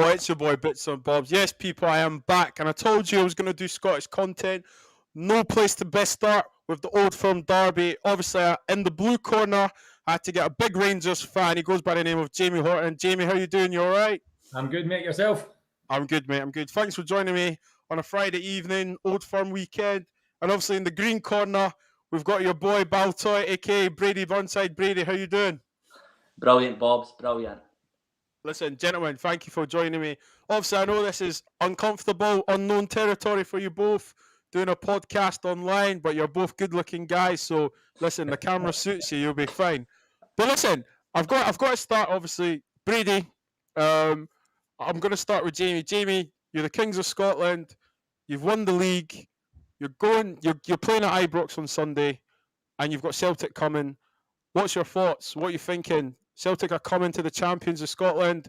Oh, it's your boy Bitz and Bobz. Yes, people, I am back, and I told you I was going to do Scottish content. No place to best start with the Old Firm derby. Obviously, in the blue corner, I had to get a big Rangers fan. He goes by the name of Jamie Horton. Jamie, how you doing? You all right? I'm good, mate. Yourself? I'm good, mate. I'm good. Thanks for joining me on a Friday evening, Old Firm weekend. And obviously, in the green corner, we've got your boy Baltoy, aka Brady Burnside. Brady, how you doing? Brilliant, Bobz. Brilliant. Listen, gentlemen, thank you for joining me. Obviously, I know this is uncomfortable, unknown territory for you both, doing a podcast online, but you're both good-looking guys. So, listen, the camera suits you. You'll be fine. But listen, I've got to start. Obviously, Brady. I'm going to start with Jamie. Jamie, you're the Kings of Scotland. You've won the league. You're playing at Ibrox on Sunday, and you've got Celtic coming. What's your thoughts? What are you thinking? Celtic are coming to the champions of Scotland.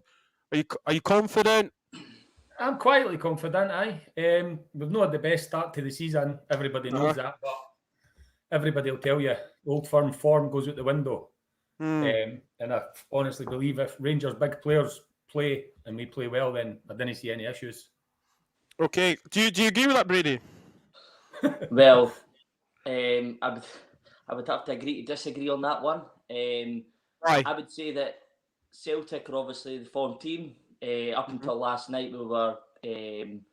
Are you confident? I'm quietly confident, aye. We've not had the best start to the season. Everybody knows that, but everybody will tell you Old Firm form goes out the window. And I honestly believe if Rangers big players play and we play well, then I didn't see any issues. Okay. Do you agree with that, Brady? Well, I would have to agree to disagree on that one. Why? I would say that Celtic are obviously the form team. Up until last night, we were in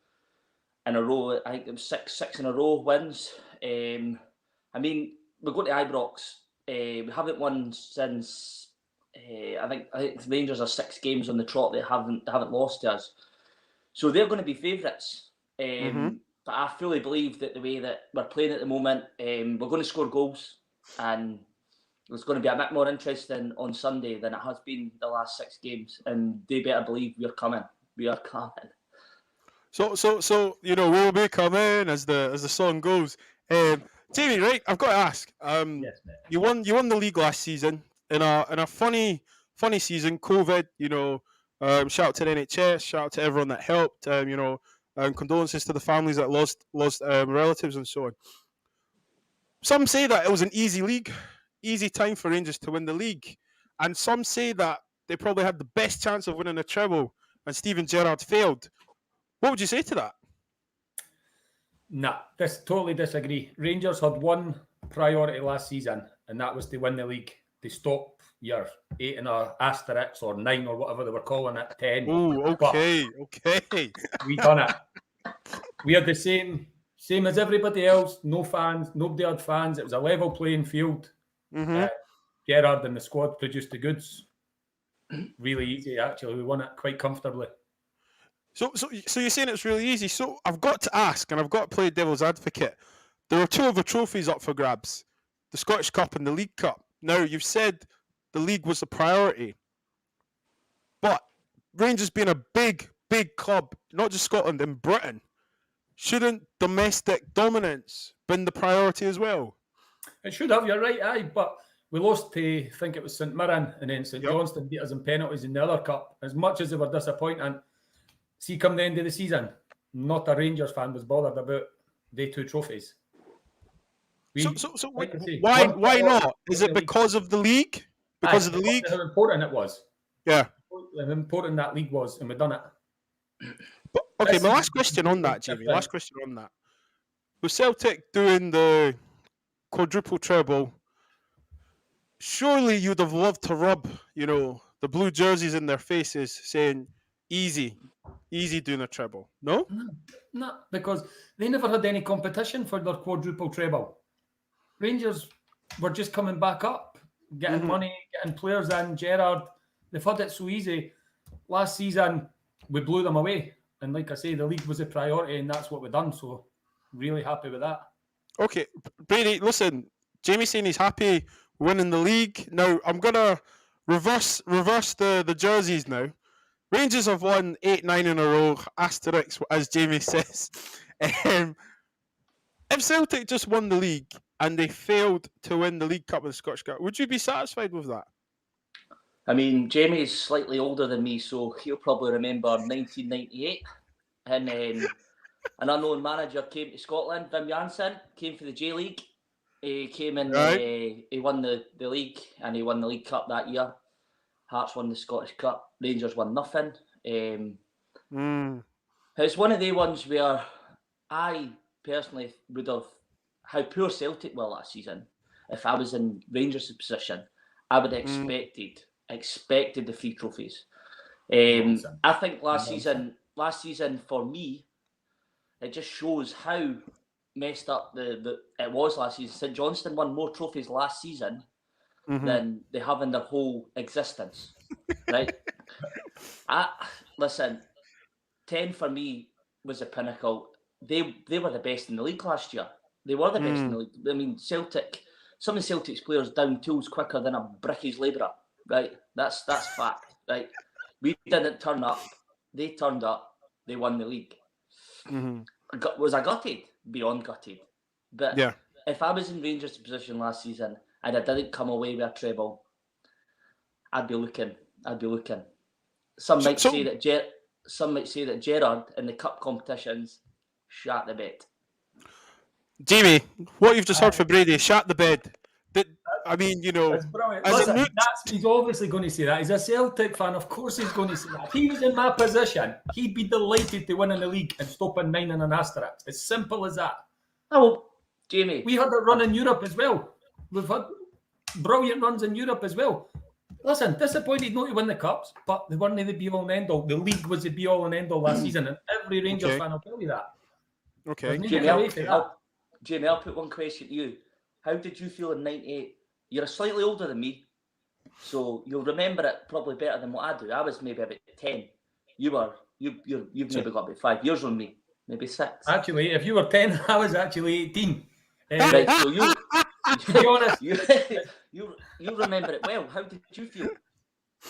a row. I think it was six in a row wins. I mean, we're going to Ibrox. We haven't won since. I think the Rangers are 6 games on the trot. They haven't lost to us, so they're going to be favourites. But I fully believe that the way that we're playing at the moment, we're going to score goals, and it's going to be a bit more interesting on Sunday than it has been the last 6 games. And they better believe we're coming. We are coming. So we'll be coming as the song goes. Jamie, right? I've got to ask. Yes, mate. You won the league last season in a funny season. COVID. Shout out to the NHS. Shout out to everyone that helped. Condolences to the families that lost relatives and so on. Some say that it was an easy league, easy time for Rangers to win the league, and some say that they probably had the best chance of winning a treble, and Steven Gerrard failed. What would you say to that? Nah, totally disagree. Rangers had one priority last season, and that was to win the league. To stop your 8 and a asterisk or 9 or whatever they were calling it, 10. Oh, okay. We done it. We had the same as everybody else. No fans. Nobody had fans. It was a level playing field. Gerrard and the squad produced the goods. Really easy, actually. We won it quite comfortably. So you're saying it's really easy. So I've got to ask, and I've got to play devil's advocate. There are 2 other trophies up for grabs: the Scottish Cup and the League Cup. Now, you've said the league was the priority, but Rangers being a big club, not just Scotland, in Britain, shouldn't domestic dominance been the priority as well? It should have, you're right, aye, but we lost to, I think it was St Mirren, and then St Johnstone beat us in penalties in the other cup. As much as they were disappointing, see, come the end of the season, not a Rangers fan was bothered about the 2 trophies. Why not? Is it because of the league? Because of the league? How important it was. Yeah. How important that league was, and we've done it. But, okay, my last question on that, Jamie. Last question on that. With Celtic doing the quadruple treble, surely you'd have loved to rub, the blue jerseys in their faces saying, easy doing a treble. No? No, because they never had any competition for their quadruple treble. Rangers were just coming back up, getting money, getting players in. Gerrard, they've had it so easy. Last season, we blew them away. And like I say, the league was a priority, and that's what we've done. So, really happy with that. Okay, Brady, listen, Jamie's saying he's happy winning the league. Now, I'm going to reverse the jerseys now. Rangers have won 8-9 in a row, asterisk, as Jamie says. If Celtic just won the league and they failed to win the League Cup and the Scottish Cup, would you be satisfied with that? I mean, Jamie's slightly older than me, so he'll probably remember 1998. And an unknown manager came to Scotland, Wim Jansen, came for the J-League. He came in, he won the league, and he won the League Cup that year. Hearts won the Scottish Cup. Rangers won nothing. It's one of the ones where I personally would have, how poor Celtic were last season, if I was in Rangers' position, I would have expected the 3 trophies. I think last season for me, it just shows how messed up it was last season. St Johnstone won more trophies last season than they have in their whole existence, right? Listen, 10 for me was a pinnacle. They were the best in the league last year. They were the best in the league. I mean, Celtic, some of Celtic's players down tools quicker than a brickies labourer, right? That's fact, right? We didn't turn up. They turned up. They won the league. Was I gutted? Beyond gutted. But if I was in Rangers' position last season and I didn't come away with a treble, I'd be looking. Some might say that Gerrard in the cup competitions shat the bed. Jamie, what you've just heard for Brady, shat the bed. I mean, you know, listen, he's obviously going to say that. He's a Celtic fan, of course he's going to say that. If he was in my position, he'd be delighted to win in the league and stop at 9 and an asterisk. As simple as that. Oh, Jamie. We had a run in Europe as well. We've had brilliant runs in Europe as well. Listen, disappointed not to win the cups, but they weren't the be-all and end-all. The league was the be-all and end-all last season, and every Rangers fan will tell you that. Okay. Jamie, I'll put one question to you. How did you feel in 98? You're slightly older than me, so you'll remember it probably better than what I do. I was maybe about 10. You've maybe got about 5 years on me, maybe 6. Actually, if you were 10, I was actually 18. Right, so to be honest, you remember it well. How did you feel?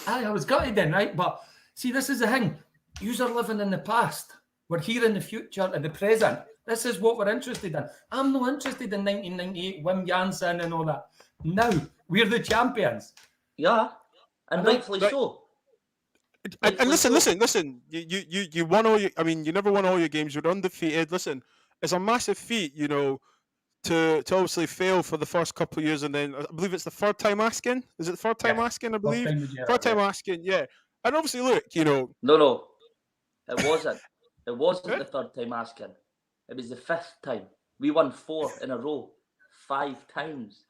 I was gutted then, right? But see, this is the thing. Yous are living in the past. We're here in the future and the present. This is what we're interested in. I'm not interested in 1998, Wim Janssen and all that. Now, we're the champions. Yeah, and rightfully so. And listen. You won all your. I mean, you never won all your games. You're undefeated. Listen, it's a massive feat, you know, to obviously fail for the first couple of years, and then I believe it's the third time asking. Is it the third time asking? I believe third time asking. Yeah, and obviously, look, you know. No, it wasn't. It wasn't the third time asking. It was the 5th time. We won 4 in a row, 5 times.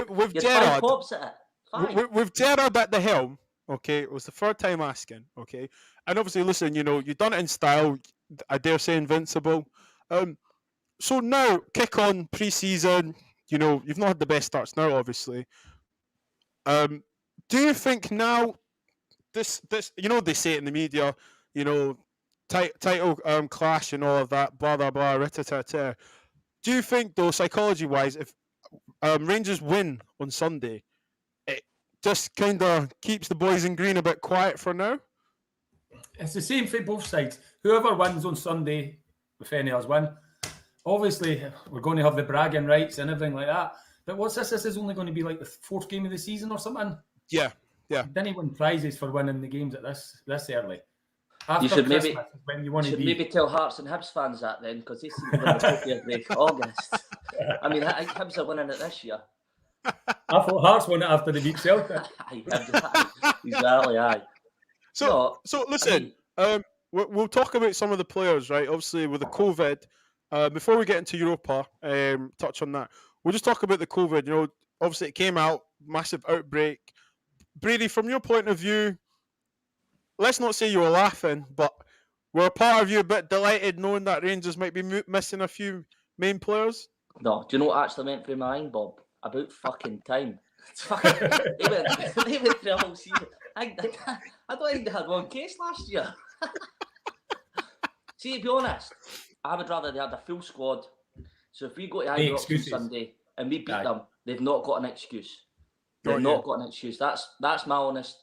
With Gerrard, 5 pops at it. 5. With Gerrard at the helm, okay, it was the third time asking, okay, and obviously, listen, you know, you've done it in style. I dare say, invincible. So now, kick on pre-season. You know, you've not had the best starts now, obviously. Do you think now this? You know, they say it in the media. You know, title clash and all of that. Blah blah blah. Ritata. Do you think, though, psychology-wise, if Rangers win on Sunday, it just kind of keeps the boys in green a bit quiet for now? It's the same for both sides. Whoever wins on Sunday, if any of us win, obviously we're going to have the bragging rights and everything like that. But what's this? This is only going to be like the 4th game of the season or something. Yeah. Then he win prizes for winning the games at this early. After you should Christmas is when you want to be. Maybe tell Hearts and Hibs fans that then, because they seem to win the trophy every August. I mean, Hibs are winning it this year. I thought Hearts won it after they beat Celtic. Exactly, aye. So listen, we'll talk about some of the players, right? Obviously, with the COVID, before we get into Europa, touch on that. We'll just talk about the COVID. You know, obviously it came out, massive outbreak. Brady, from your point of view, let's not say you were laughing, but were a part of you a bit delighted knowing that Rangers might be missing a few main players? No, do you know what actually went through my mind, Bob? About fucking time. They went through the whole season. I don't think they had one case last year. See, to be honest, I would rather they had a full squad. So if we go to Ibrox on Sunday and we beat them, they've not got an excuse. They've not got an excuse. That's my honest.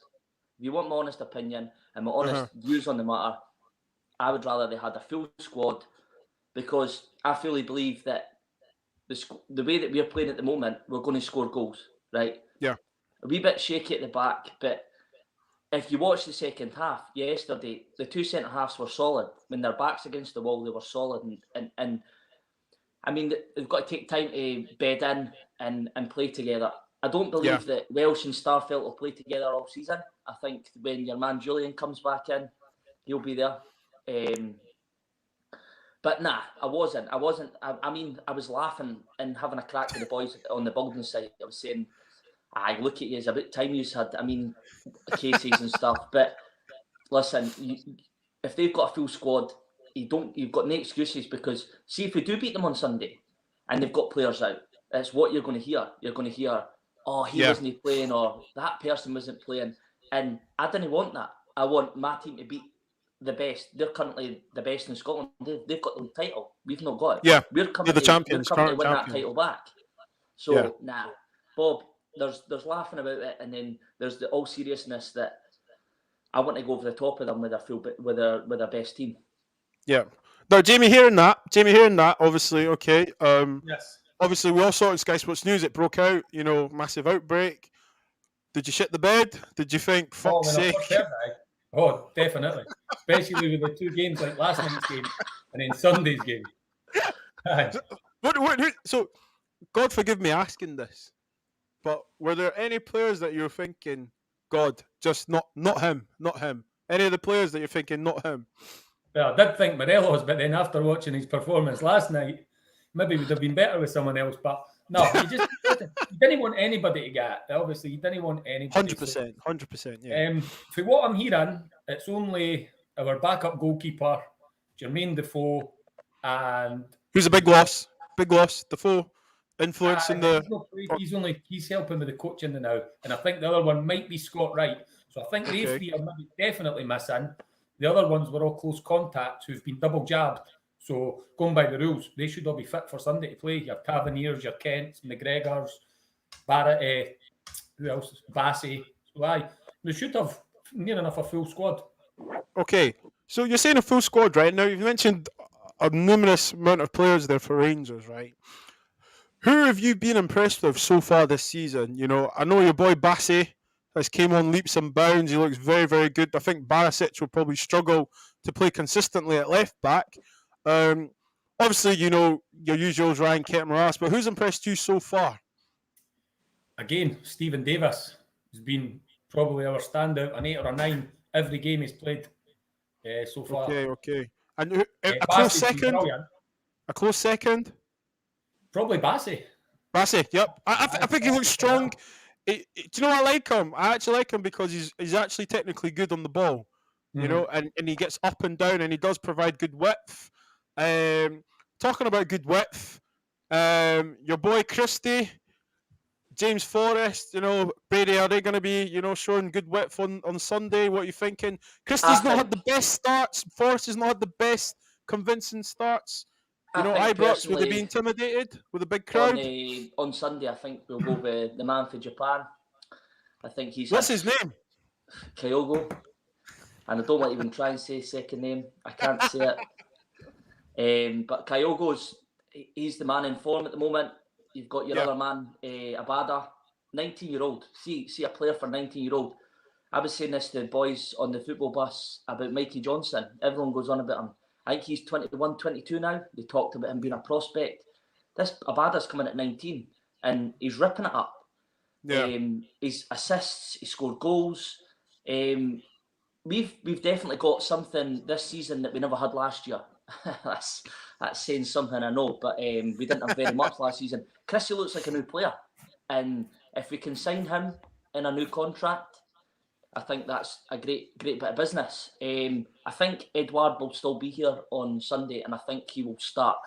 If you want my honest opinion and my honest views on the matter, I would rather they had a full squad, because I fully believe that the way that we're playing at the moment, we're going to score goals, right? Yeah. A wee bit shaky at the back, but if you watch the second half yesterday, the 2 centre-halves were solid. When their backs against the wall, they were solid. And I mean, they've got to take time to bed in and play together. I don't believe that Welsh and Starfelt will play together all season. I think when your man Julian comes back in, he'll be there. But nah, I wasn't. I mean, I was laughing and having a crack with the boys on the building site. I was saying, look at you, it's about time you had, cases and stuff. But listen, if they've got a full squad, you've got no excuses, because see, if we do beat them on Sunday and they've got players out, it's what you're going to hear. You're going to hear, oh, he wasn't playing, or that person wasn't playing. And I didn't want that. I want my team to beat the best. They're currently the best in Scotland. They've got the league title. We've not got it. Yeah, we're coming the champions. We're coming to win that title back. So nah, Bob. There's laughing about it, and then there's the all seriousness that I want to go over the top of them with their best team. Yeah. No, Jamie hearing that, obviously, okay. Yes. Obviously, we all saw it in Sky Sports News. It broke out, massive outbreak. Did you shit the bed? Did you think, fuck's sake? Oh, definitely. Especially with the two games, like last night's game and then Sunday's game. So, God forgive me asking this, but were there any players that you were thinking, God, just not him? Any of the players that you're thinking, not him? Well, I did think Morelos, but then after watching his performance last night, maybe would have been better with someone else. But no, you didn't want anybody to get. Obviously, you didn't want anybody. 100%, yeah. For what I'm hearing, it's only our backup goalkeeper, Jermaine Defoe, and who's a big loss. Defoe influencing he's helping with the coaching now, and I think the other one might be Scott Wright. So I think they three are maybe definitely missing. The other ones were all close contacts who've been double jabbed. So going by the rules, they should all be fit for Sunday to play. Your Taverniers, your Kents, McGregors, Barrett, who else? Bassey. So they should have near enough a full squad. Okay, so you're saying a full squad, right? Now you've mentioned a numerous amount of players there for Rangers, right? Who have you been impressed with so far this season? I know your boy Bassey has came on leaps and bounds. He looks very, very good. I think Barisic will probably struggle to play consistently at left back. Obviously, your usuals, Ryan Ketmaras, but who's impressed you so far? Again, Stephen Davis has been probably our standout, an 8 or a 9 every game he's played so far. Okay. And a close second? A close second? Probably Bassey. Yep. I think he looks strong. Do you know what I like him? I actually like him because he's actually technically good on the ball, and he gets up and down, and he does provide good width. Talking about good width, your boy Christie, James Forrest, Brady, are they going to be, showing good width on Sunday? What are you thinking? Christie's not had the best starts. Forrest has not had the best convincing starts. Ibrox, would they be intimidated with a big crowd? On Sunday, I think we'll go with the man for Japan. I think he's... What's his name? Kyogo. And I don't want to even try and say his second name. I can't say it. But Kyogo's, he's the man in form at the moment. You've got your other man, Abada, 19-year-old. See a player for 19-year-old. I was saying this to the boys on the football bus about Mikey Johnson. Everyone goes on about him. I think he's 21, 22 now. They talked about him being a prospect. This Abada's coming at 19 and he's ripping it up. Yeah. His assists, he scored goals. We've definitely got something this season that we never had last year. that's saying something, I know, but we didn't have very much last season. Chrissy looks like a new player, and if we can sign him in a new contract, I think that's a great bit of business. I think Edouard will still be here on Sunday, and I think he will start.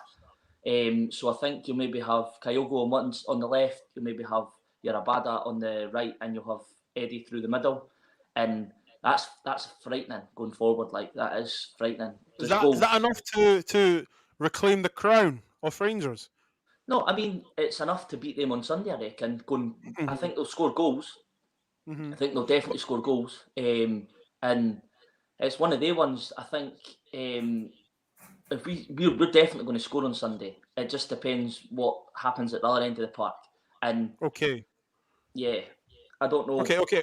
So I think you'll maybe have Kyogo on the left, you'll maybe have your Abada on the right, and you'll have Eddie through the middle. And that's frightening going forward. Like, that is frightening. Is that enough to reclaim the crown of Rangers? No, I mean, it's enough to beat them on Sunday, I reckon. I think they'll score goals. I think they'll definitely score goals. And it's one of the ones, I think, if we're definitely going to score on Sunday. It just depends what happens at the other end of the park. And yeah, I don't know. Okay.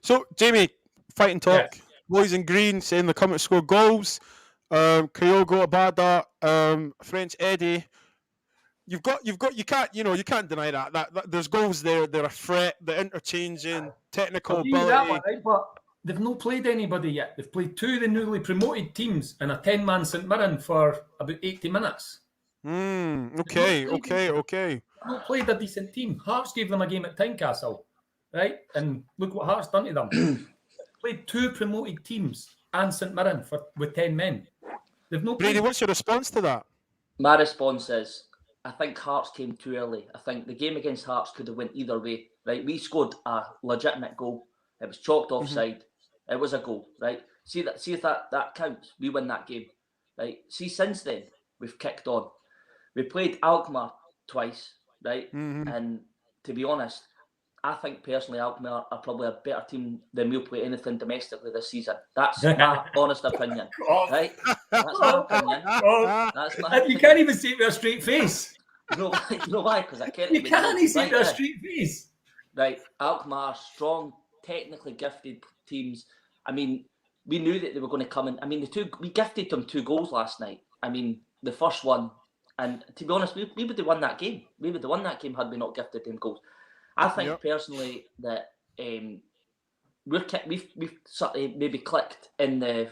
So, Jamie, fighting talk. Yes. Boys in green saying they're coming to score goals. Kyogo, Abada, French Eddie. You can't deny that there's goals there. They're a threat. They're interchanging, technical ability. That one, right? But they've not played anybody yet. They've played 2 of the newly promoted teams and a 10-man St Mirren for about 80 minutes. Okay. They've not played a decent team. Hearts gave them a game at Tynecastle, right? And look what Hearts done to them. They've played 2 promoted teams and St Mirren with 10 men. They've not Brady, played. what's your response to that? My response is, I think Hearts came too early. I think the game against Hearts could have went either way, right? We scored a legitimate goal. It was chalked offside. It was a goal, right? See if that counts. We win that game, right? See, since then, we've kicked on. We played Alkmaar twice, right? And to be honest, I think personally Alkmaar are probably a better team than we'll play anything domestically this season. That's my honest opinion, right? That's my opinion. You can't even say it with a straight face. You know why? Because I can't. You can't say it with a straight face. Right, Alkmaar, strong, technically gifted teams. I mean, we knew that they were going to come in. I mean, we gifted them 2 goals last night. I mean, the first one, and to be honest, we would have won that game. We would have won that game had we not gifted them goals. I think personally that we've sort of maybe clicked in the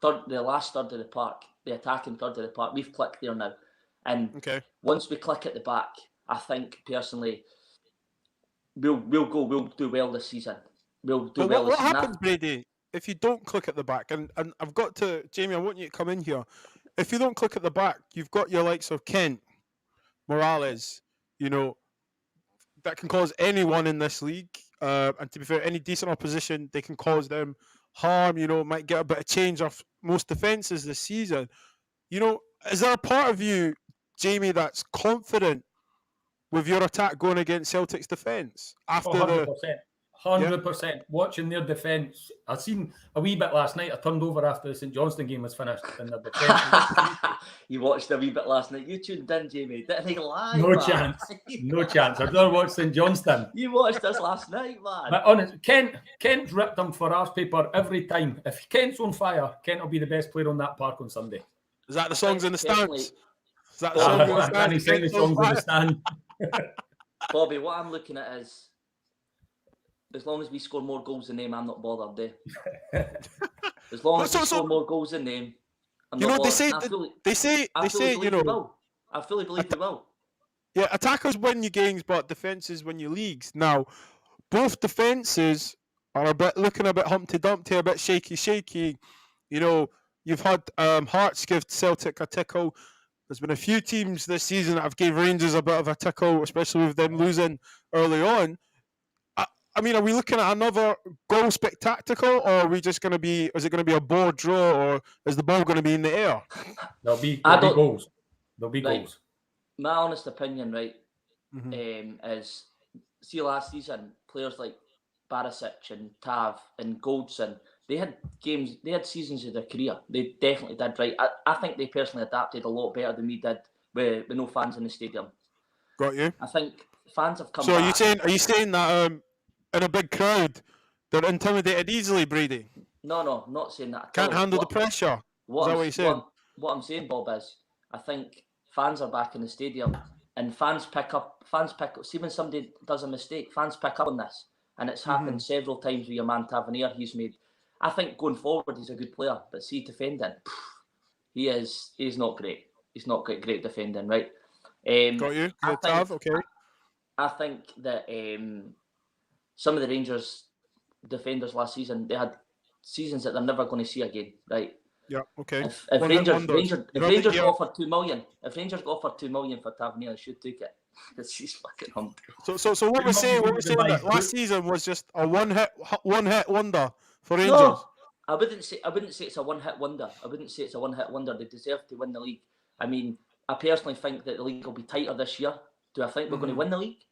last third of the park, the attacking third of the park. We've clicked there now, and once we click at the back, I think personally we'll do well this season. We'll do well this season. What happens, Brady, if you don't click at the back? And I've got to, Jamie, I want you to come in here. If you don't click at the back, you've got your likes of Kent, Morales, that can cause anyone in this league. And to be fair, any decent opposition, they can cause them harm, might get a bit of change off most defences this season. Is there a part of you, Jamie, that's confident with your attack going against Celtic's defence? After 100%. 100%. Watching their defence. I seen a wee bit last night. I turned over after the St Johnstone game was finished. And their defence You watched a wee bit last night. You tuned in, Jamie. Didn't he lie? No chance. No chance. I've never watched St Johnstone. You watched us last night, man. But honest, Kent's ripped them for arse paper every time. If Kent's on fire, Kent will be the best player on that park on Sunday. Is that the songs in the stands? Is that the songs in the stands? He sang the songs in the stand. Bobby, what I'm looking at is, as long as we score more goals than them, I'm not bothered. As long as we score more goals than them, I'm not bothered. They say, I fully believe we will. Yeah, attackers win you games, but defences win you leagues. Now, both defences are looking a bit Humpty Dumpty, a bit shaky. You've had Hearts give Celtic a tickle. There's been a few teams this season that have gave Rangers a bit of a tickle, especially with them losing early on. I mean, are we looking at another goal spectacular, or are we just going to be? Is it going to be a board draw, or is the ball going to be in the air? There'll be goals. There'll be goals. My honest opinion, right, is see last season players like Barisic and Tav and Goldson. They had seasons of their career. They definitely did, right. I think they personally adapted a lot better than we did with no fans in the stadium. Got you. I think fans have come. So back. Are you saying that? In a big crowd, they're intimidated easily, Brady? No, not saying that. Can't handle the pressure. Is that what you're saying? What I'm saying, Bob, is I think fans are back in the stadium and fans pick up. See when somebody does a mistake, fans pick up on this. And it's happened several times with your man Tavernier. He's I think going forward, he's a good player. But see, defending, he's not great. He's not great defending, right? Got you. Okay. I think that some of the Rangers defenders last season, they had seasons that they're never going to see again, right? Yeah, okay. If Rangers got offered $2 million, for Tavernier, they should take it. Because he's fucking hungry. So what we're saying that last season was just a one hit wonder for Rangers. No, I wouldn't say it's a one hit wonder. They deserve to win the league. I mean, I personally think that the league will be tighter this year. Do I think we're going to win the league?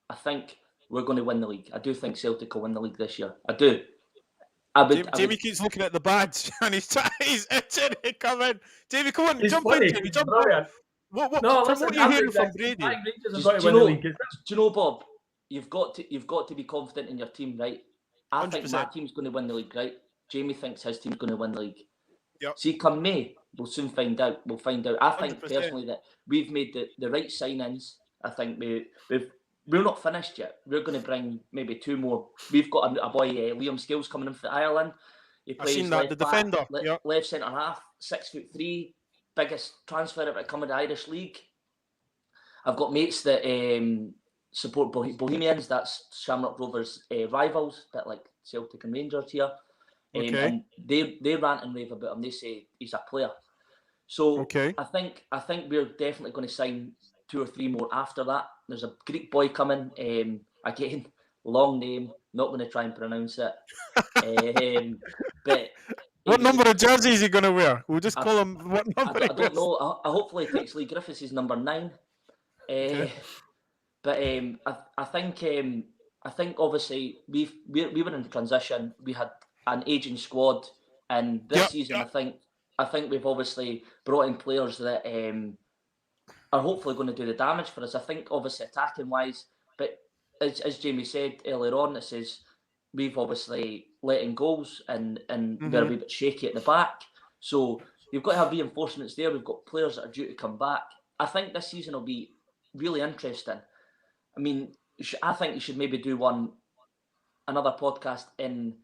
I think we're going to win the league. I do think Celtic will win the league this year. I do. Jamie keeps looking at the badge and he's itching to come in. Jamie, come on, jump in, Jamie, jump in. What are you hearing from Brady? Do you know, Bob? You've got to be confident in your team, right? I 100%. Think my team's going to win the league, right? Jamie thinks his team's going to win the league. Yep. See, come May, we'll soon find out. I think 100%. personally that we've made the right signings. I think we're not finished yet. We're going to bring maybe 2 more. We've got a boy, Liam Scales, coming in for Ireland. He plays seen that, left the defender, back, left centre half, 6'3", biggest transfer ever to come in the Irish League. I've got mates that support Bohemians. That's Shamrock Rovers' rivals, a bit like Celtic and Rangers here. And they rant and rave about him. They say he's a player. So I think we're definitely going to sign 2 or 3 more after that. There's a Greek boy coming. Again, long name. Not going to try and pronounce it. But what number of jersey is he going to wear? We'll just call him what number. I don't know. I hopefully he takes Lee Griffiths' number 9. But I think obviously we were in transition. We had an aging squad, and this season I think we've obviously brought in players that are hopefully going to do the damage for us. I think obviously attacking wise, but as Jamie said earlier on, this is we've obviously let in goals and we're a wee bit shaky at the back. So you've got to have reinforcements there. We've got players that are due to come back. I think this season will be really interesting. I mean, I think you should maybe do another podcast in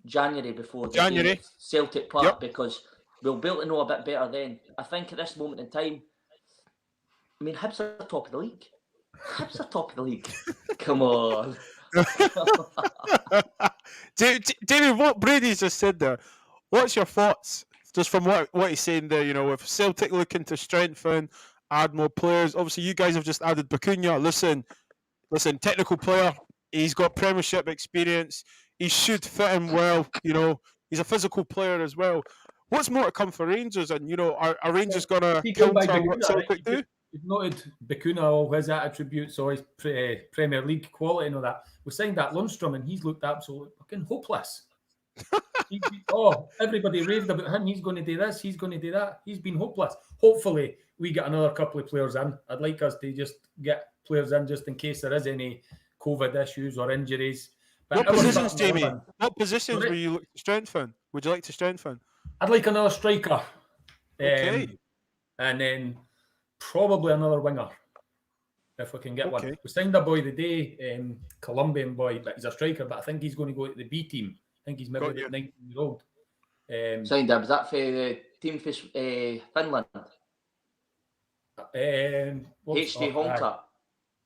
January before the game at Celtic Park because we'll be able to know a bit better then. I think at this moment in time, I mean, Hibs are top of the league. Come on. David, what Brady's just said there, what's your thoughts just from what he's saying there, you know, with Celtic looking to strengthen, add more players? Obviously, you guys have just added Bacuna. Listen, technical player. He's got Premiership experience. He should fit in well. You know, he's a physical player as well. What's more to come for Rangers? And, you know, are Rangers going to counter what Celtic do? You've noted Bacuna, all his attributes, all his Premier League quality and all that. We signed that Lundstrom and he's looked absolutely fucking hopeless. Everybody raved about him. He's going to do this. He's going to do that. He's been hopeless. Hopefully, we get another couple of players in. I'd like us to just get players in just in case there is any COVID issues or injuries. But what positions, Jamie? What positions would you strengthen? Would you like to strengthen? I'd like another striker. Okay. And then probably another winger, if we can get one. We signed a boy today, Colombian boy, but he's a striker, but I think he's going to go to the B team. I think he's maybe 19 years old. Signed him. Was that for the team for Finland? HJ Honka.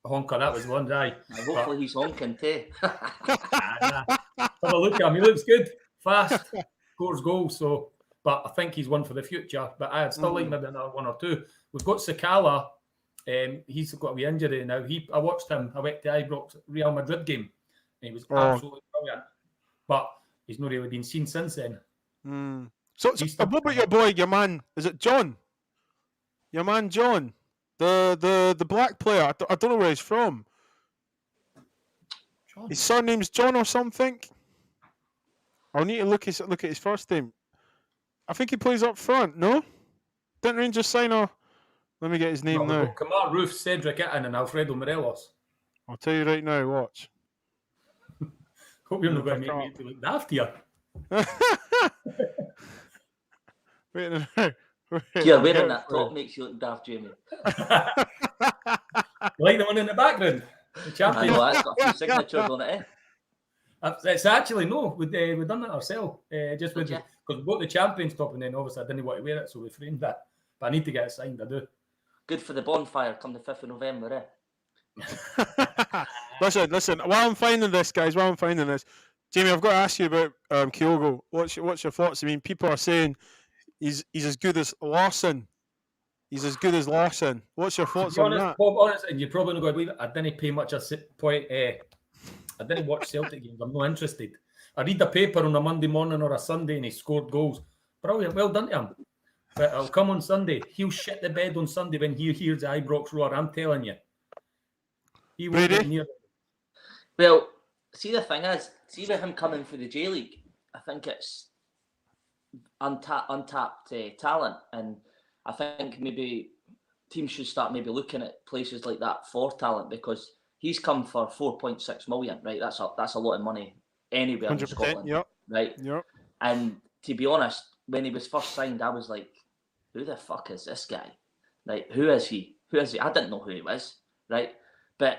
Honka, that was one, aye. Hopefully he's honking too. Have a look at him. He looks good, fast, scores goals. So, but I think he's one for the future. But I'd still like maybe another 1 or 2. We've got Sakala. He's got a wee injury now. I watched him. I went to Ibrox Real Madrid game. And he was absolutely brilliant. But he's not really been seen since then. So what about your boy, your man? Is it John? Your man John, the black player. I don't know where he's from. John. His surname's John or something. I'll need to look at his first name. I think he plays up front. No, didn't Rangers sign a? Let me get his name now. Kamar Roof, Cedric Itten, and Alfredo Morelos. I'll tell you right now. Watch. Hope you're not going to make me to look daft here. Wait a minute. Yeah, wearing that top makes you look daft, Jamie. Like the one in the background. The champion. I know, that's got a few signatures on it, It's actually, no, we've done that ourselves. Just with because we got the champions top, and then obviously I didn't want to wear it, so we framed that. But I need to get it signed, I do. Good for the bonfire come the 5th of November, Listen, while I'm finding this, guys, Jamie, I've got to ask you about Kyogo. What's your thoughts? I mean, people are saying he's as good as Larson. What's your thoughts on that? Bob, honest, and you're probably not going to believe it. I didn't pay much point. I didn't watch Celtic games. I'm not interested. I read the paper on a Monday morning or a Sunday and he scored goals. Brilliant, well done to him. But I'll come on Sunday. He'll shit the bed on Sunday when he hears the Ibrox roar. I'm telling you. He won't get near. Well, see, the thing is, see with him coming for the J League, I think it's untapped talent, and I think maybe teams should start maybe looking at places like that for talent, because he's come for 4.6 million, right? That's a lot of money anywhere in Scotland, right? Yep. And to be honest, when he was first signed, I was like, who the fuck is this guy? Like, who is he? I didn't know who he was, right? But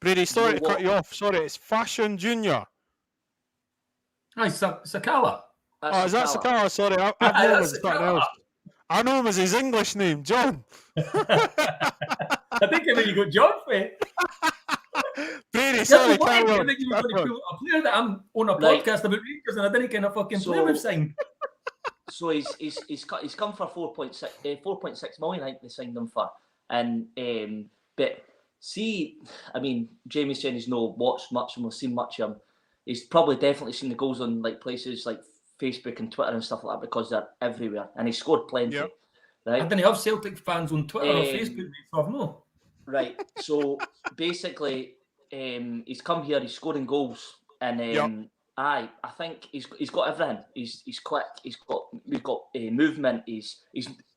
Brady, sorry You to know cut what? you off. Sorry, it's Fashion Junior. Aye, Sakala. That's Oh, is that Sakala. Sakala? Sorry, I've known him That's as something Sakala. else. I know him as his English name, John. I think when you got John for it. Brady, sorry, carry I on. think you were going to Carry on. pull a player that I'm on a Right. podcast about Rangers and I didn't kind of fucking player we've signed. So he's come for 4.6 million. I think they signed him for, and but see, I mean, Jamie's saying he's not watched much and we've seen much of him. He's probably definitely seen the goals on like places like Facebook and Twitter and stuff like that because they're everywhere, and he scored plenty. Yep. I Right, didn't have Celtic fans on Twitter or Facebook, so I've no. right. So basically, he's come here, he's scoring goals, and Yep. I think he's got everything. He's quick. We've got movement. He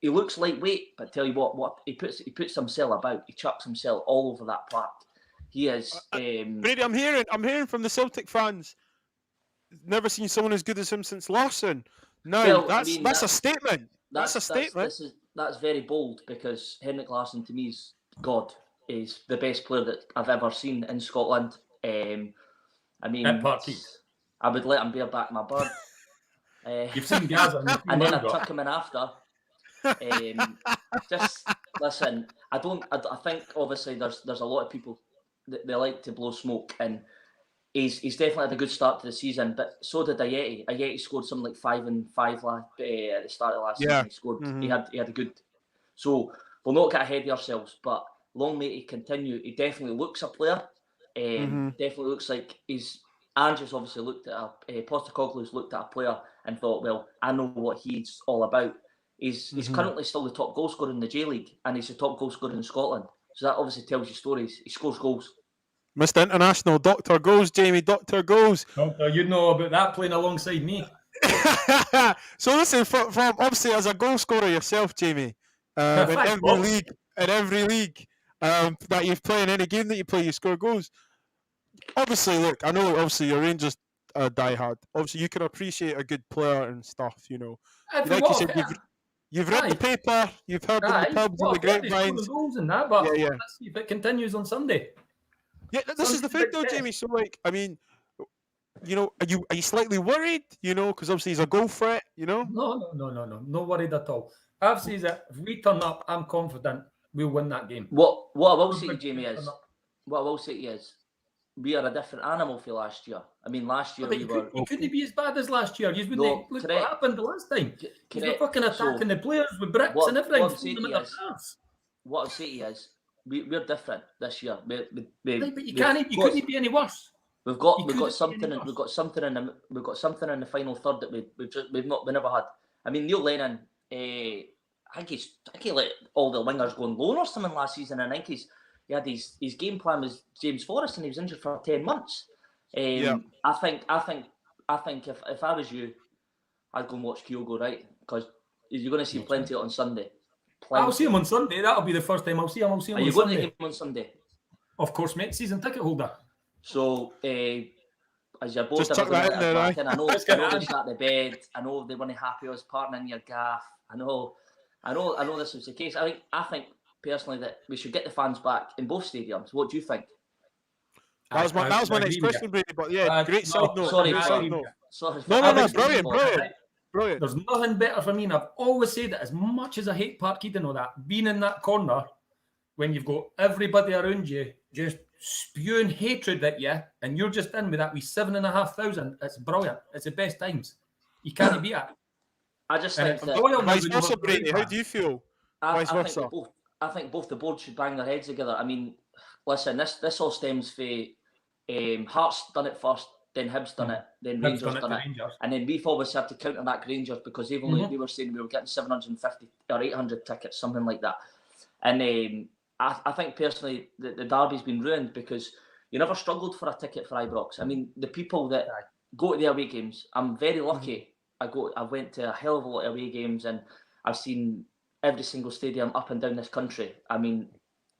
looks lightweight, but tell you what he puts himself about. He chucks himself all over that park. He is. Brady, I'm hearing from the Celtic fans. Never seen someone as good as him since Larson. No, Well, that's I mean, a statement. That's a statement. That's very bold because Henrik Larsson to me is God. Is the best player that I've ever seen in Scotland. I mean, At Parkhead. I would let him bear back my bird. You've seen Gaza and then I tuck him in after. Just listen. I think obviously there's a lot of people that they like to blow smoke, and he's definitely had a good start to the season. But so did Ayeti. Ayeti scored something like 5 and 5 at the start of last season. He scored. Mm-hmm. He had a good. So we'll not get ahead of ourselves, but long may he continue. He definitely looks a player. Definitely looks like he's. Andrew's obviously looked at Postecoglou's looked at a player and thought, well, I know what he's all about. He's currently still the top goal scorer in the J League, and he's the top goal scorer in Scotland. So that obviously tells you stories. He scores goals. Mr. International, Doctor goes, Jamie, Doctor goes. Doctor, you know about that playing alongside me. So listen, from obviously as a goal scorer yourself, Jamie, in every league that you've played, in any game that you play, you score goals. Obviously, look, I know obviously your Rangers diehard. Obviously, you can appreciate a good player and stuff, you know. Like you said, you've read the paper, you've heard in the pubs and the grapevines. Goals and that, but yeah. let's see if it continues on Sunday. Yeah, this is the thing though, Jamie. So, like, I mean, you know, are you slightly worried? You know, because obviously he's a goal threat. You know. No worried at all. I've said that if we turn up, I'm confident we'll win that game. What I will say to Jamie is, we are a different animal for last year. I mean, last year you couldn't be as bad as last year. Look what happened the last time. You were fucking attacking the players with bricks and everything. What I'll say to you is, we're different this year. But you couldn't be any worse. We've got something in the final third that we've never had. I mean, Neil Lennon, I think he let all the wingers go on loan or something last season. And I think he had his game plan was James Forrest, and he was injured for 10 months. I think if I was you, I'd go and watch Kyogo, right? Because you're going to see plenty on Sunday. I'll see him on Sunday. That'll be the first time I'll see him. Are you going to him on Sunday? Of course, mate. Season ticket holder. So, as you're both just chuck that in there, right? I know they sat the bed. I know they weren't happy I was parting in your gaff. I know this was the case. I think personally that we should get the fans back in both stadiums. What do you think? That was my next question, Brady. But yeah, great side note. Sorry. No, brilliant. There's nothing better for me, and I've always said that as much as I hate Parkhead and all that, being in that corner when you've got everybody around you just spewing hatred at you, and you're just in with that wee 7,500. It's brilliant. It's the best times. You can't beat it. I just think that vice versa, Brady. How do you feel? Vice versa. I think both the boards should bang their heads together. I mean, listen, this all stems from Hearts done it first, then Hibs done it, then Rangers done it, and then we've always had to counter that Rangers because they've only they were saying we were getting 750 or 800 tickets, something like that. And I think personally the derby's been ruined because you never struggled for a ticket for Ibrox. I mean, the people that go to the away games, I'm very lucky. I went to a hell of a lot of away games, and I've seen every single stadium up and down this country. I mean,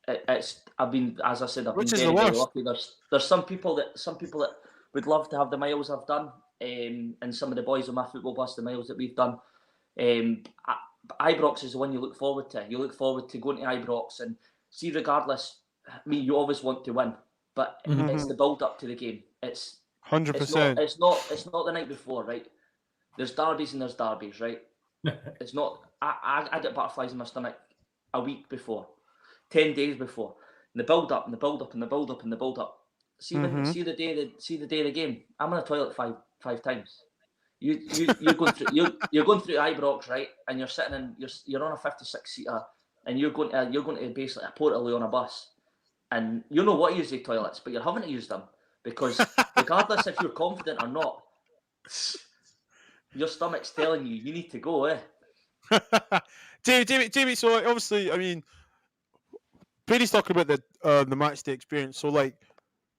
I've been very, very lucky. There's some people that would love to have the miles I've done, and some of the boys on my football bus, the miles that we've done. Ibrox is the one you look forward to. You look forward to going to Ibrox and see, regardless, you always want to win. but it's the build up to the game. It's 100%. It's not the night before, right? There's derbies and there's derbies, right? It's not. I get butterflies in my stomach a week before, 10 days before. And the build up and the build up and the build up and the build up. See the day of the game. I'm in the toilet five times. You're going through Ibrox, right? And you're sitting in you're on a 56 seater, and you're going to basically Portaloo on a bus, and you know what to use the toilets, but you're having to use them because regardless if you're confident or not, your stomach's telling you need to go, eh? Jamie. So obviously, I mean, Brady's talking about the match day experience. So like,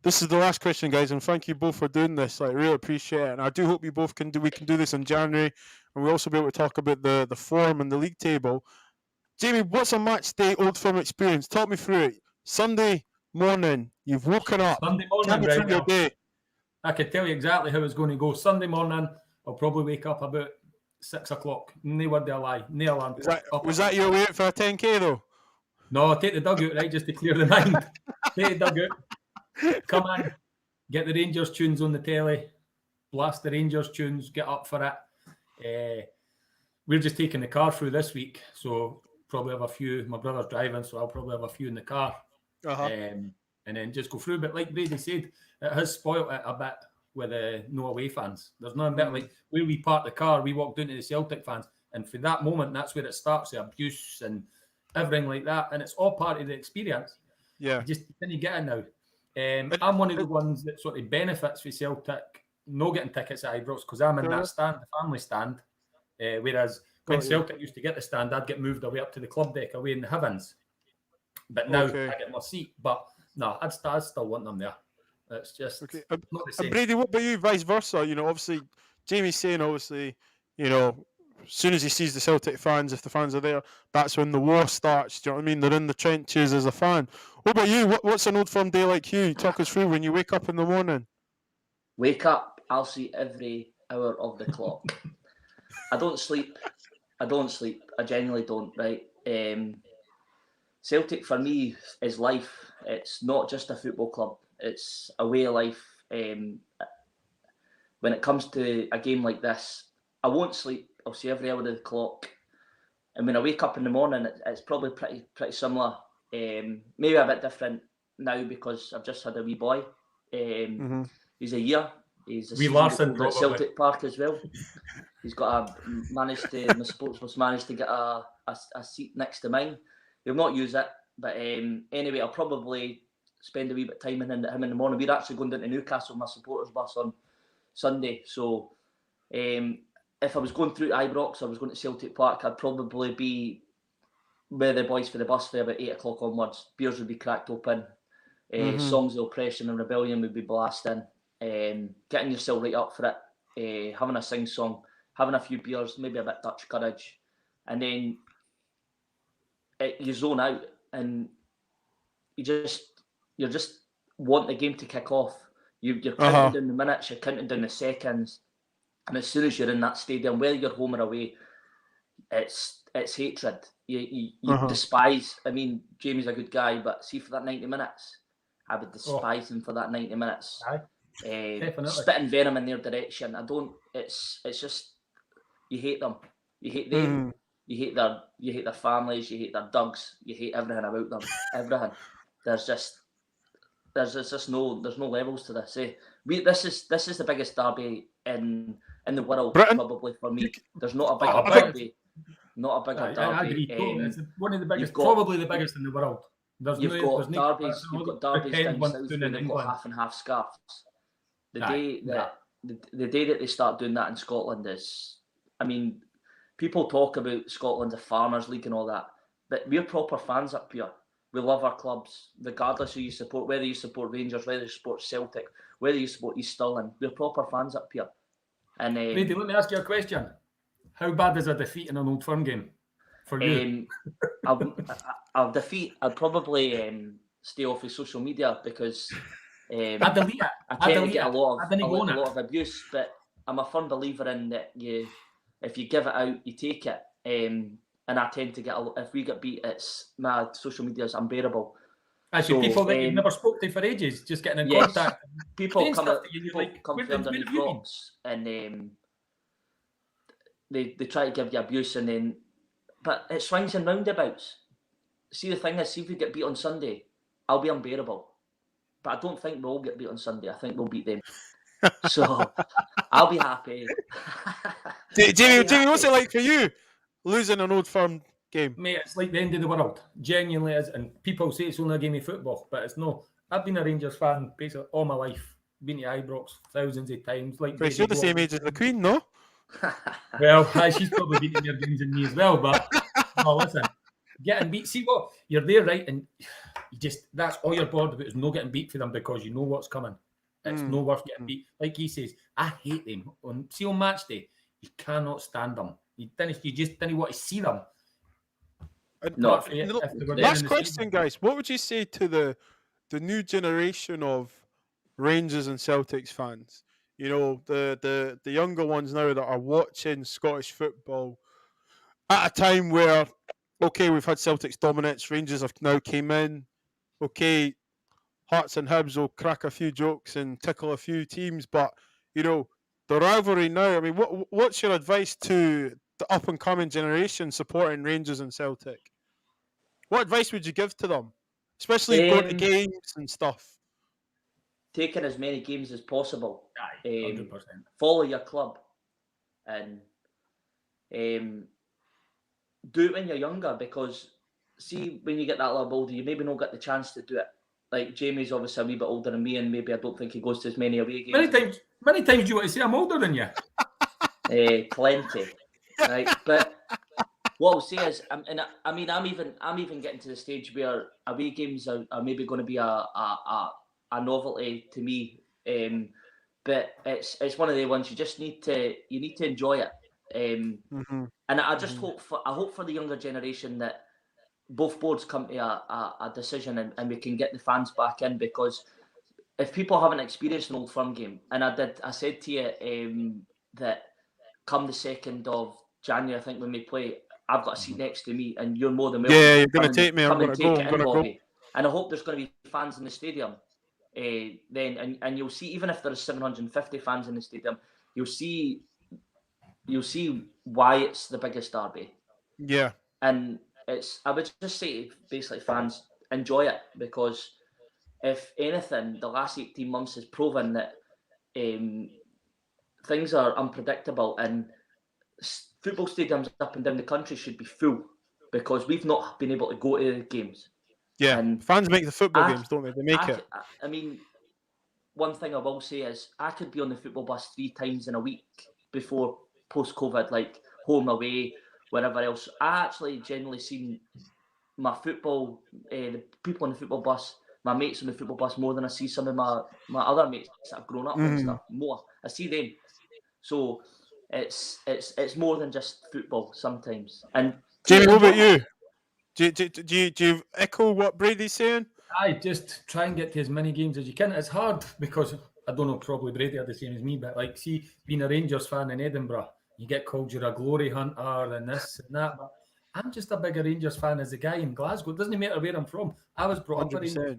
this is the last question, guys, and thank you both for doing this. I really appreciate it, and I do hope you both can do. We can do this in January, and we'll also be able to talk about the form and the league table. Jamie, what's a match day Old Firm experience? Talk me through it. Sunday morning, you've woken up. Sunday morning, Talk me through your day. I could tell you exactly how it's going to go. Sunday morning, I'll probably wake up about 6 o'clock. No word of a lie. No alarm. Was that your way out for a 10K though? No, I'll take the dugout, right, just to clear the mind. Take the dugout. Come in, get the Rangers tunes on the telly, blast the Rangers tunes, get up for it. We're just taking the car through this week, so probably have a few. My brother's driving, so I'll probably have a few in the car. And then just go through. But like Brady said, it has spoilt it a bit with no away fans. There's nothing better. Like where we parked the car, we walked down to the Celtic fans, and for that moment, that's where it starts, the abuse and everything like that, and it's all part of the experience. Yeah. You just didn't get it now. I'm one of the ones that sort of benefits for Celtic not getting tickets at Ibrox because I'm in that stand, the family stand. Whereas when Celtic used to get the stand, I'd get moved away up to the club deck away in the heavens. But now I get my seat. But no, I'd still want them there. It's just not the same. And Brady, what about you? Vice versa. You know, obviously, Jamie's saying, obviously, you know, as soon as he sees the Celtic fans, if the fans are there, that's when the war starts. Do you know what I mean? They're in the trenches as a fan. What about you? What's an Old Firm day like you? Talk us through when you wake up in the morning. Wake up, I'll see every hour of the clock. I don't sleep. I genuinely don't, right? Celtic for me is life. It's not just a football club. It's a way of life. When it comes to a game like this, I won't sleep. I'll see every hour of the clock. And when I wake up in the morning, it's probably pretty similar. Maybe a bit different now because I've just had a wee boy. He's a year. He's a Larson at Celtic Park as well. He's got my sports managed to get a seat next to mine. He'll not use it, but anyway, I'll probably spend a wee bit of time in him in the morning. We're actually going down to Newcastle, my supporters bus on Sunday. So if I was going through Ibrox, I was going to Celtic Park, I'd probably be with the boys for the bus for about 8 o'clock onwards. Beers would be cracked open. Songs of Oppression and Rebellion would be blasting. Getting yourself right up for it. Having a sing song, having a few beers, maybe a bit Dutch courage. And then you zone out and you just want the game to kick off. You're counting down the minutes, you're counting down the seconds. And as soon as you're in that stadium, whether you're home or away, it's hatred. You despise. I mean, Jamie's a good guy, but see for that 90 minutes, I would despise him for that 90 minutes. Spitting venom in their direction. It's just you hate them. You hate them. You hate their families. You hate their dogs. You hate everything about them. Everything. There's just no levels to this. This is the biggest derby in the world, Britain? Probably for me. There's not a bigger derby. Not a bigger derby. I agree. It's one of the biggest, probably the biggest in the world. You've got derbies down south where they've got half and half scarves. The day that they start doing that in Scotland is, I mean, people talk about Scotland's a farmers' league and all that, but we're proper fans up here. We love our clubs, regardless who you support, whether you support Rangers, whether you support Celtic, whether you support East Stirling. We're proper fans up here. And Brady, let me ask you a question. How bad is a defeat in an Old Firm game for you? I'll probably stay off of social media because I delete it. I tend to get a lot of abuse, but I'm a firm believer in that if you give it out, you take it. And I tend to get if we get beat, my social media is unbearable. Actually, So, people that you've never spoke to for ages, just getting in yes, contact. people saying come stuff out, to you, you're people like, come where from have underneath you been? rocks, and they try to give you abuse, and then, but it swings and roundabouts. See, the thing is, see if we get beat on Sunday, I'll be unbearable. But I don't think we'll get beat on Sunday. I think we'll beat them. So I'll be happy. Jamie, what's it like for you losing an Old Firm game? Mate, it's like the end of the world. Genuinely is. And people say it's only a game of football, but it's no. I've been a Rangers fan basically all my life. Been to Ibrox thousands of times. Like Chris, you're the same age as the Queen, no? Well, she's probably been to more games than me as well, but no, listen. Getting beat. See what? You're there, right? And you just, that's all you're bothered about is no getting beat for them because you know what's coming. It's no worth getting beat. Like he says, I hate them. On match day, you cannot stand them. You just didn't want to see them. No. Last question, guys. What would you say to the new generation of Rangers and Celtics fans? You know, the younger ones now that are watching Scottish football at a time where, okay, we've had Celtics dominance, Rangers have now came in. Okay, Hearts and Hibs will crack a few jokes and tickle a few teams, but you know the rivalry now. I mean, what's your advice to the up and coming generation supporting Rangers and Celtic? What advice would you give to them, especially going to games and stuff? Taking as many games as possible. 100%. Follow your club, and do it when you're younger, because see, when you get that little older, you maybe not get the chance to do it. Like Jamie's obviously a wee bit older than me, and maybe I don't think he goes to as many away games. Many times do you want to say I'm older than you? Plenty, right? But what I'll say is, I'm even getting to the stage where away games are maybe going to be a novelty to me. But it's one of the ones you just need to enjoy it. And I just hope for the younger generation that both boards come to a decision and we can get the fans back in, because if people haven't experienced an Old Firm game, and I said to you that come the 2nd of January, I think, when we play, I've got a seat next to me, and you're more than welcome. Yeah, you're going to take me. I'm going to go. I'm going to go. And I hope there's going to be fans in the stadium. Then and you'll see, even if there's 750 fans in the stadium, you'll see why it's the biggest derby. Yeah. And I would just say to basically fans, enjoy it, because if anything, the last 18 months has proven that things are unpredictable, and football stadiums up and down the country should be full, because we've not been able to go to the games. Yeah, and fans make the football games, don't they? They make it. I mean, one thing I will say is I could be on the football bus 3 times in a week before post-COVID, like home, away, wherever else. I actually generally seen my football, the people on the football bus, my mates on the football bus, more than I see some of my other mates that have grown up and stuff. More, I see them. So it's more than just football sometimes. And Jamie, what about you? Do you echo what Brady's saying? I just try and get to as many games as you can. It's hard because I don't know, probably Brady are the same as me, but like, see, being a Rangers fan in Edinburgh, you get called you're a glory hunter and this and that. But I'm just a bigger Rangers fan as a guy in Glasgow. It doesn't matter where I'm from. I was brought up a Rangers fan.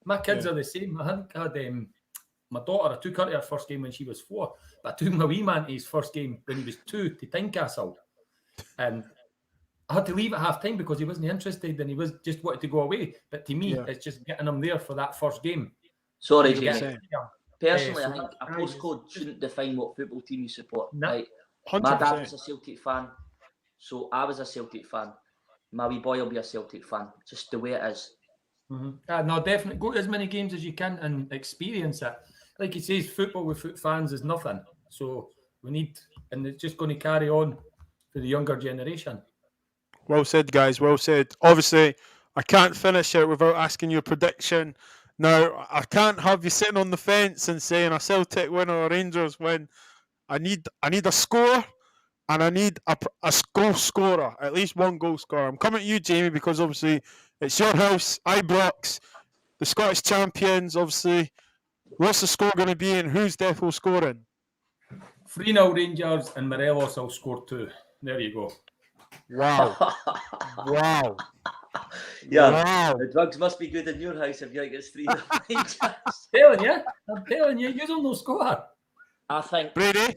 My kids are the same. I think I had my daughter, I took her to her first game when she was 4, but I took my wee man to his first game when he was 2 to Tynecastle. And I had to leave at half time because he wasn't interested and he was just wanted to go away. But to me, it's just getting him there for that first game. Sorry, Jamie. Personally, I think a postcode shouldn't define what football team you support. No. Like, my dad was a Celtic fan, so I was a Celtic fan. My wee boy will be a Celtic fan, just the way it is. No, definitely go to as many games as you can and experience it. Like he says, football with fans is nothing. So we need, and it's just going to carry on for the younger generation. Well said, guys. Well said. Obviously, I can't finish it without asking your prediction. Now, I can't have you sitting on the fence and saying a Celtic win or a Rangers win. I need a score, and I need a goal scorer, at least one goal scorer. I'm coming to you, Jamie, because obviously it's your house, Ibrox, the Scottish champions, obviously. What's the score going to be, and who's defo scoring? 3-0 Rangers, and Morelos will score 2. There you go. Wow. Wow. Yeah, Wow. the drugs must be good in your house if you think it's 3-0 Rangers. I'm telling you, you don't know score. I think Brady?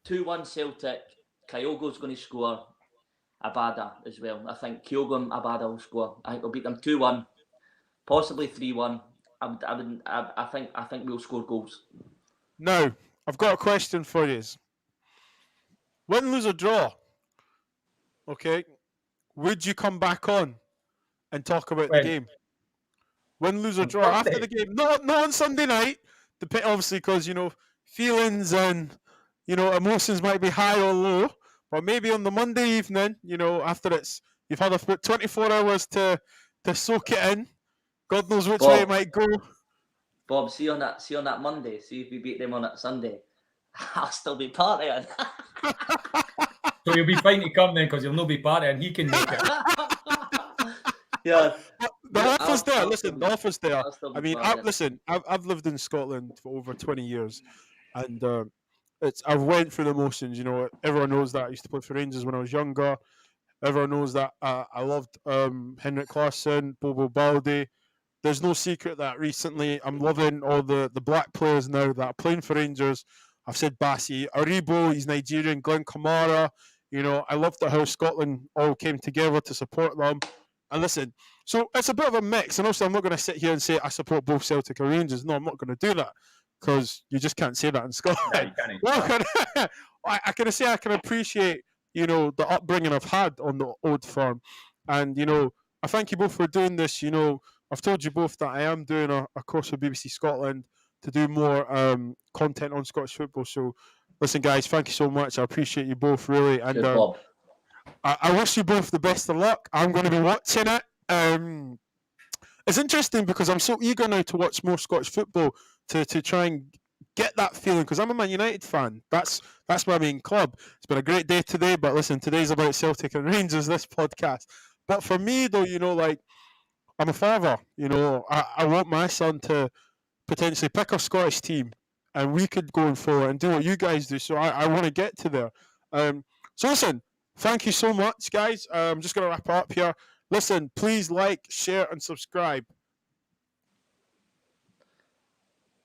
2-1 Celtic. Kyogo's going to score. Abada as well. I think Kyogo and Abada will score. I think we'll beat them 2-1, possibly 3-1. I think we'll score goals. Now, I've got a question for you. Win, lose, or draw, okay, would you come back on and talk about the When? game? Win, lose, or On draw after Thursday? the game. Not on Sunday night. Obviously, because, feelings and, emotions might be high or low. But maybe on the Monday evening, after you've had about 24 hours to soak it in. God knows which way it might go. Bob, see on that Monday, see if we beat them on that Sunday. I'll still be partying. So you'll be fine to come then, because you'll not be partying. He can make it. Yeah. The offer's there. I'll Listen, the offer's there. I mean, partying. I've lived in Scotland for over 20 years, and I've went through the motions. Everyone knows that I used to play for Rangers when I was younger. Everyone knows that I loved Henrik Larsson, Bobo Baldi. There's no secret that recently I'm loving all the black players now that are playing for Rangers. I've said Basi Aribo, he's Nigerian, Glenn Kamara. I loved how Scotland all came together to support them. And listen, so it's a bit of a mix. And also, I'm not going to sit here and say I support both Celtic and Rangers. No, I'm not going to do that, because you just can't say that in Scotland. No, you can't. I can say I can appreciate, the upbringing I've had on the old firm. And, I thank you both for doing this. I've told you both that I am doing a course with BBC Scotland to do more content on Scottish football. So, listen, guys, thank you so much. I appreciate you both, really. And Bob. I wish you both the best of luck. I'm going to be watching it. It's interesting because I'm so eager now to watch more Scottish football to try and get that feeling, because I'm a Man United fan. That's my main club. It's been a great day today, but listen, today's about Celtic and Rangers, this podcast. But for me, though, I'm a father. I want my son to potentially pick a Scottish team, and we could go forward and do what you guys do. So I want to get to there. So listen, thank you so much, guys. I'm just going to wrap up here. Listen, please like, share, and subscribe.